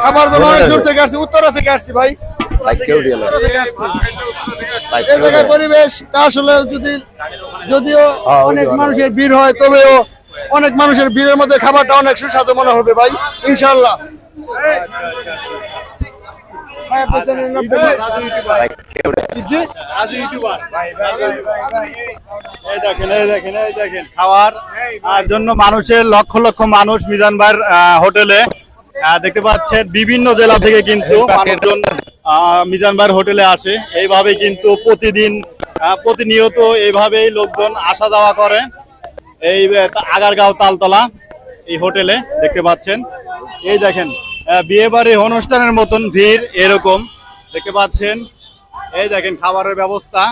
খাবার জন্য অনেক দূর থেকে আসছি, উত্তরা থেকে আসছি ভাই। উত্তরা থেকে আসছি। এই জায়গায় পরিবেশটা আসলে যদিও অনেক মানুষের ভিড় হয়, তবেও অনেক মানুষের ভিড়ের মধ্যে খাবারটা অনেক সুস্বাদু মনে হবে ভাই, ইনশাআল্লাহ। খাওয়ার জন্য মানুষের লক্ষ লক্ষ মানুষ মিজান ভাইয়ের হোটেলে দেখতে পাচ্ছেন। বিভিন্ন জেলা থেকে কিন্তু মানুষজন মিজান ভাইয়ের হোটেলে আসে। এইভাবে কিন্তু প্রতিনিয়ত এইভাবেই লোকজন আসা যাওয়া করে এই আগারগাঁও তালতলা এই হোটেলে দেখতে পাচ্ছেন। এই দেখেন বিয়ে বাড়ির অনুষ্ঠানের মতন ভিড় এরকম দেখতে পাচ্ছেন। এই দেখেন খাবারের ব্যবস্থা।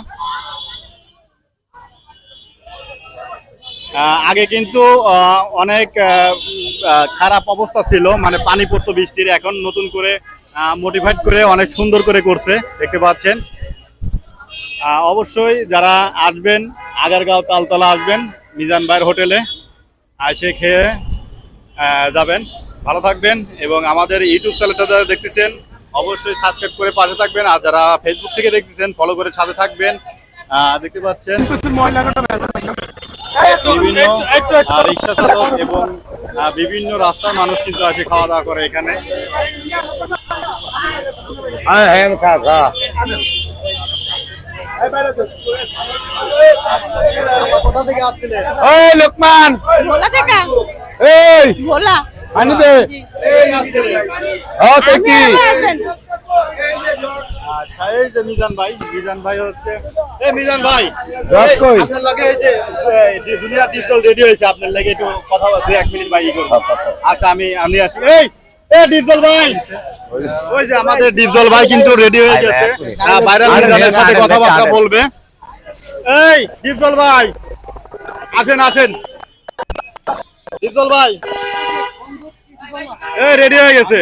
আগে কিন্তু অনেক খারাপ অবস্থা ছিল, মানে পানি পড়তো বৃষ্টির। এখন নতুন করে মোটিভেট করে অনেক সুন্দর করে করছে দেখতে পাচ্ছেন। অবশ্যই যারা আসবেন আগারগাঁও তালতলা আসবেন মিজান ভাইয়ের হোটেলে, এসে খেয়ে যাবেন। ভালো থাকবেন এবং আমাদের ইউটিউব চ্যানেলটা যারা দেখতেছেন অবশ্যই সাবস্ক্রাইব করে পাশে থাকবেন। আর যারা ফেসবুক থেকে দেখতেছেন ফলো করে সাথে থাকবেন। দেখতে পাচ্ছেন বিভিন্ন রিক্সা চালক এবং বিভিন্ন রাস্তার মানুষ কিন্তু আসে খাওয়া দাওয়া করে এখানে। কোথা থেকে আসছিলেন? লোকমান ভোলা থেকে। এই ভোলা আনি দে। আচ্ছা এই যে মিজান ভাই হচ্ছে মিজান ভাই আপনার লাগে এই যে দুনিয়া ডিজিটাল রেডিও হয়েছে, আপনার লাগে একটু কথা 2-1 মিনিট ভাই করবো। আচ্ছা আমি আসি। এই ডিপজল ভাই, ওই যে আমাদের ডিপজল ভাই কিন্তু রেডি হয়ে গেছে, ভাইরাল মিজানের সাথে কথাবার্তা বলবে। এই ডিপজল ভাই আসেন ডিপজল ভাই, এই রেডি হয়ে গেছে।